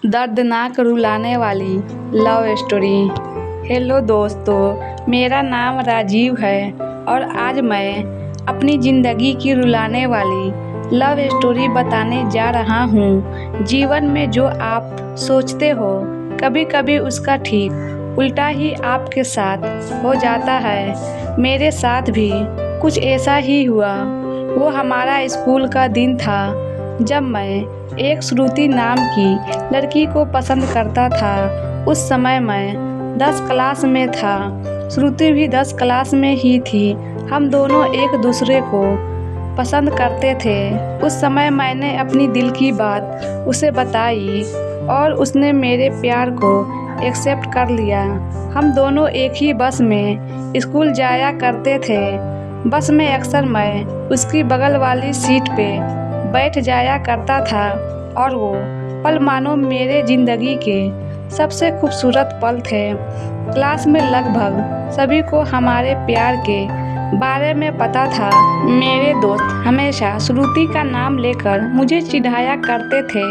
दर्दनाक रुलाने वाली love story. Hello दोस्तों, मेरा नाम राजीव है और आज मैं अपनी ज़िंदगी की रुलाने वाली लव स्टोरी बताने जा रहा हूँ। जीवन में जो आप सोचते हो कभी कभी उसका ठीक उल्टा ही आपके साथ हो जाता है। मेरे साथ भी कुछ ऐसा ही हुआ। वो हमारा स्कूल का दिन था जब मैं एक श्रुति नाम की लड़की को पसंद करता था। उस समय मैं 10 क्लास में था, श्रुति भी 10 क्लास में ही थी। हम दोनों एक दूसरे को पसंद करते थे। उस समय मैंने अपनी दिल की बात उसे बताई और उसने मेरे प्यार को एक्सेप्ट कर लिया। हम दोनों एक ही बस में स्कूल जाया करते थे। बस में अक्सर मैं उसकी बगल वाली सीट पे बैठ जाया करता था और वो पल मानो मेरे ज़िंदगी के सबसे खूबसूरत पल थे। क्लास में लगभग सभी को हमारे प्यार के बारे में पता था। मेरे दोस्त हमेशा श्रुति का नाम लेकर मुझे चिढ़ाया करते थे।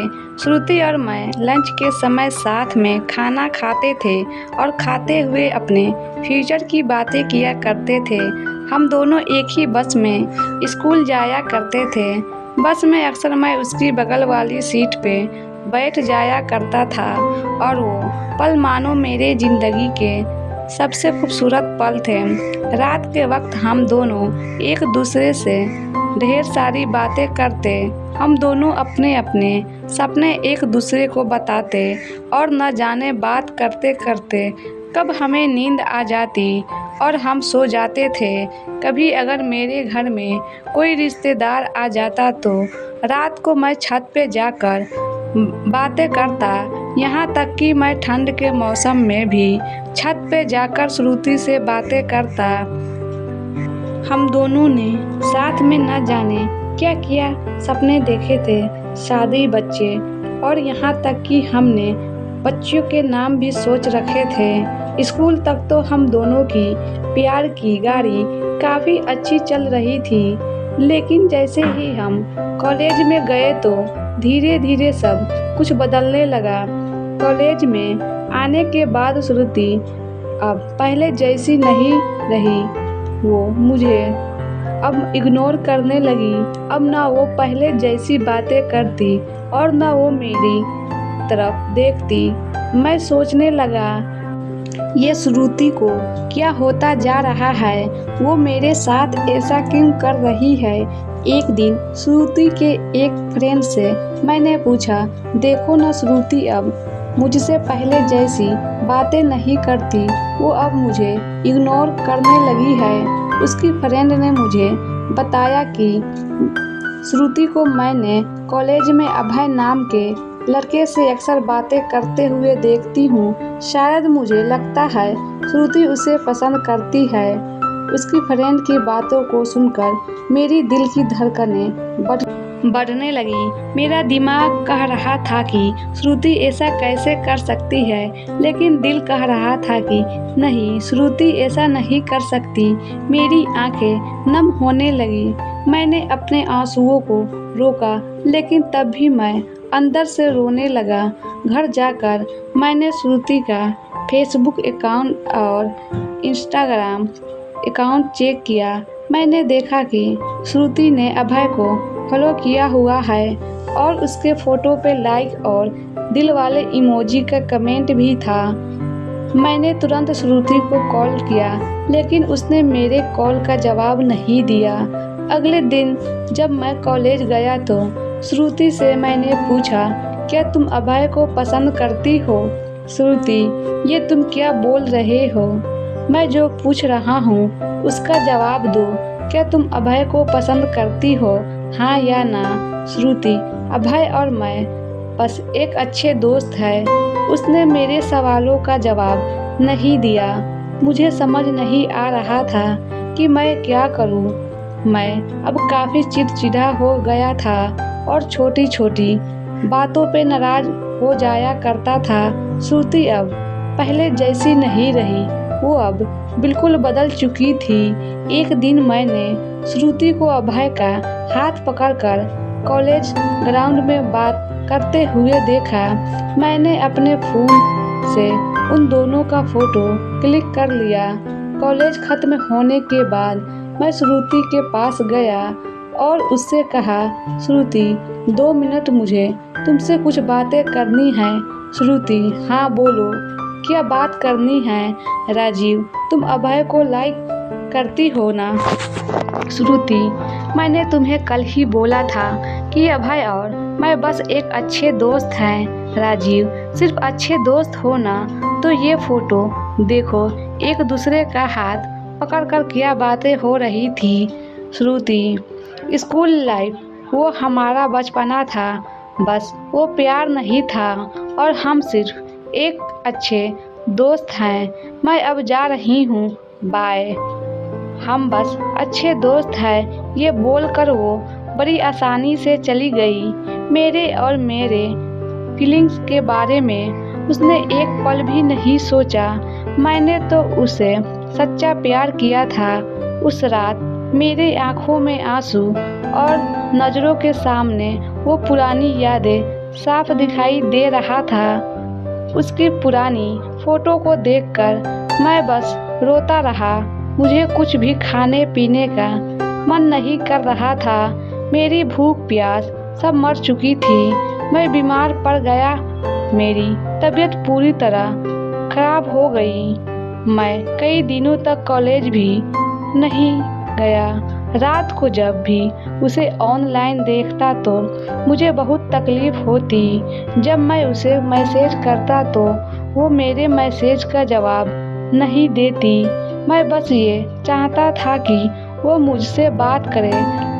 श्रुति और मैं लंच के समय साथ में खाना खाते थे और खाते हुए अपने फ्यूचर की बातें किया करते थे। हम दोनों एक ही बस में स्कूल जाया करते थे। बस में अक्सर मैं उसकी बगल वाली सीट पे बैठ जाया करता था और वो पल मानो मेरे ज़िंदगी के सबसे खूबसूरत पल थे। रात के वक्त हम दोनों एक दूसरे से ढेर सारी बातें करते। हम दोनों अपने अपने सपने एक दूसरे को बताते और न जाने बात करते करते कब हमें नींद आ जाती और हम सो जाते थे। कभी अगर मेरे घर में कोई रिश्तेदार आ जाता तो रात को मैं छत पे जाकर बातें करता। यहाँ तक कि मैं ठंड के मौसम में भी छत पे जाकर श्रुति से बातें करता। हम दोनों ने साथ में न जाने क्या क्या सपने देखे थे, शादी, बच्चे और यहाँ तक कि हमने बच्चों के नाम भी सोच रखे थे। स्कूल तक तो हम दोनों की प्यार की गाड़ी काफ़ी अच्छी चल रही थी, लेकिन जैसे ही हम कॉलेज में गए तो धीरे धीरे सब कुछ बदलने लगा। कॉलेज में आने के बाद श्रुति अब पहले जैसी नहीं रही। वो मुझे अब इग्नोर करने लगी। अब ना वो पहले जैसी बातें करती और ना वो मेरी तरफ देखती। मैं सोचने लगा, ये श्रुति को क्या होता जा रहा है? वो मेरे साथ ऐसा क्यों कर रही है? एक दिन श्रुति के एक फ्रेंड से मैंने पूछा, देखो ना, श्रुति अब मुझसे पहले जैसी बातें नहीं करती, वो अब मुझे इग्नोर करने लगी है। उसकी फ्रेंड ने मुझे बताया कि श्रुति को मैंने कॉलेज में अभय नाम के लड़के से अक्सर बातें करते हुए देखती हूँ। शायद मुझे लगता है श्रुति उसे पसंद करती है। उसकी फ्रेंड की बातों को सुनकर मेरी दिल की धड़कनें बढ़ने लगी। मेरा दिमाग कह रहा था कि श्रुति ऐसा कैसे कर सकती है, लेकिन दिल कह रहा था कि नहीं, श्रुति ऐसा नहीं कर सकती। मेरी आंखें नम होने लगी। मैंने अपने आंसुओं को रोका, लेकिन तब भी मैं अंदर से रोने लगा। घर जाकर मैंने श्रुति का फेसबुक अकाउंट और इंस्टाग्राम अकाउंट चेक किया। मैंने देखा कि श्रुति ने अभय को फॉलो किया हुआ है और उसके फ़ोटो पे लाइक और दिल वाले इमोजी का कमेंट भी था। मैंने तुरंत श्रुति को कॉल किया, लेकिन उसने मेरे कॉल का जवाब नहीं दिया। अगले दिन जब मैं कॉलेज गया तो श्रुति से मैंने पूछा, क्या तुम अभय को पसंद करती हो? श्रुति, ये तुम क्या बोल रहे हो? मैं जो पूछ रहा हूँ उसका जवाब दो। क्या तुम अभय को पसंद करती हो, हाँ या ना? श्रुति, अभय और मैं बस एक अच्छे दोस्त हैं। उसने मेरे सवालों का जवाब नहीं दिया। मुझे समझ नहीं आ रहा था कि मैं क्या करूँ। मैं अब काफ़ी चिड़चिड़ा हो गया था और छोटी छोटी बातों पे नाराज हो जाया करता था। श्रुति अब पहले जैसी नहीं रही, वो अब बिल्कुल बदल चुकी थी। एक दिन मैंने श्रुति को अभय का हाथ पकड़कर कॉलेज ग्राउंड में बात करते हुए देखा। मैंने अपने फ़ोन से उन दोनों का फ़ोटो क्लिक कर लिया। कॉलेज ख़त्म होने के बाद मैं श्रुति के पास गया और उससे कहा, श्रुति 2 मिनट मुझे तुमसे कुछ बातें करनी हैं। श्रुति, हाँ बोलो, क्या बात करनी है? राजीव, तुम अभय को लाइक करती हो ना? श्रुति, मैंने तुम्हें कल ही बोला था कि अभय और मैं बस एक अच्छे दोस्त हैं। राजीव, सिर्फ अच्छे दोस्त हो ना? तो ये फ़ोटो देखो, एक दूसरे का हाथ पकड़कर क्या बातें हो रही थी। श्रुति, स्कूल लाइफ वो हमारा बचपना था, बस वो प्यार नहीं था और हम सिर्फ एक अच्छे दोस्त हैं। मैं अब जा रही हूँ, बाय। हम बस अच्छे दोस्त हैं, ये बोलकर वो बड़ी आसानी से चली गई। मेरे और मेरे फीलिंग्स के बारे में उसने एक पल भी नहीं सोचा। मैंने तो उसे सच्चा प्यार किया था। उस रात मेरी आंखों में आंसू और नज़रों के सामने वो पुरानी यादें साफ दिखाई दे रहा था। उसकी पुरानी फ़ोटो को देखकर मैं बस रोता रहा। मुझे कुछ भी खाने पीने का मन नहीं कर रहा था। मेरी भूख प्यास सब मर चुकी थी। मैं बीमार पड़ गया। मेरी तबीयत पूरी तरह खराब हो गई। मैं कई दिनों तक कॉलेज भी नहीं गया। रात को जब भी उसे ऑनलाइन देखता तो मुझे बहुत तकलीफ होती। जब मैं उसे मैसेज करता तो वो मेरे मैसेज का जवाब नहीं देती। मैं बस ये चाहता था कि वो मुझसे बात करे,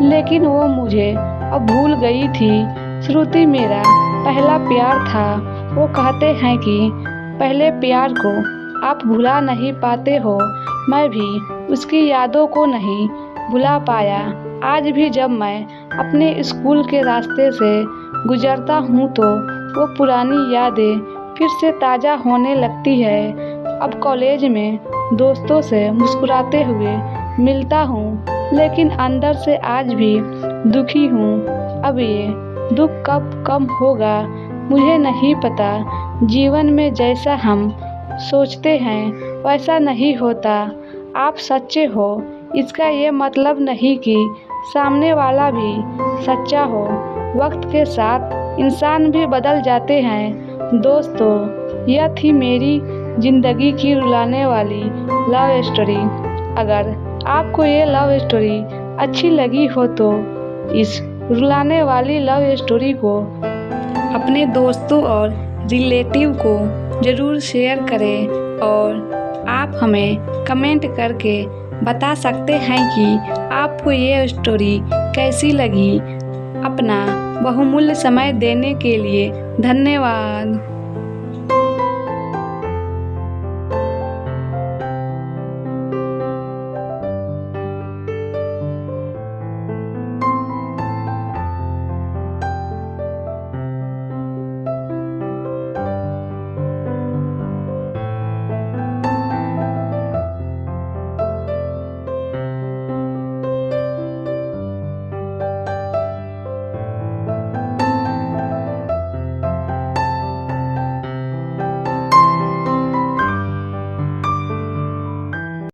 लेकिन वो मुझे अब भूल गई थी। श्रुति मेरा पहला प्यार था। वो कहते हैं कि पहले प्यार को आप भुला नहीं पाते हो। मैं भी उसकी यादों को नहीं भुला पाया। आज भी जब मैं अपने स्कूल के रास्ते से गुजरता हूँ तो वो पुरानी यादें फिर से ताज़ा होने लगती है। अब कॉलेज में दोस्तों से मुस्कुराते हुए मिलता हूँ, लेकिन अंदर से आज भी दुखी हूँ। अब ये दुख कब कम होगा मुझे नहीं पता। जीवन में जैसा हम सोचते हैं वैसा नहीं होता। आप सच्चे हो, इसका ये मतलब नहीं कि सामने वाला भी सच्चा हो। वक्त के साथ इंसान भी बदल जाते हैं। दोस्तों, यह थी मेरी ज़िंदगी की रुलाने वाली लव स्टोरी। अगर आपको ये लव स्टोरी अच्छी लगी हो तो इस रुलाने वाली लव स्टोरी को अपने दोस्तों और रिलेटिव को ज़रूर शेयर करें और आप हमें कमेंट करके बता सकते हैं कि आपको ये स्टोरी कैसी लगी। अपना बहुमूल्य समय देने के लिए धन्यवाद।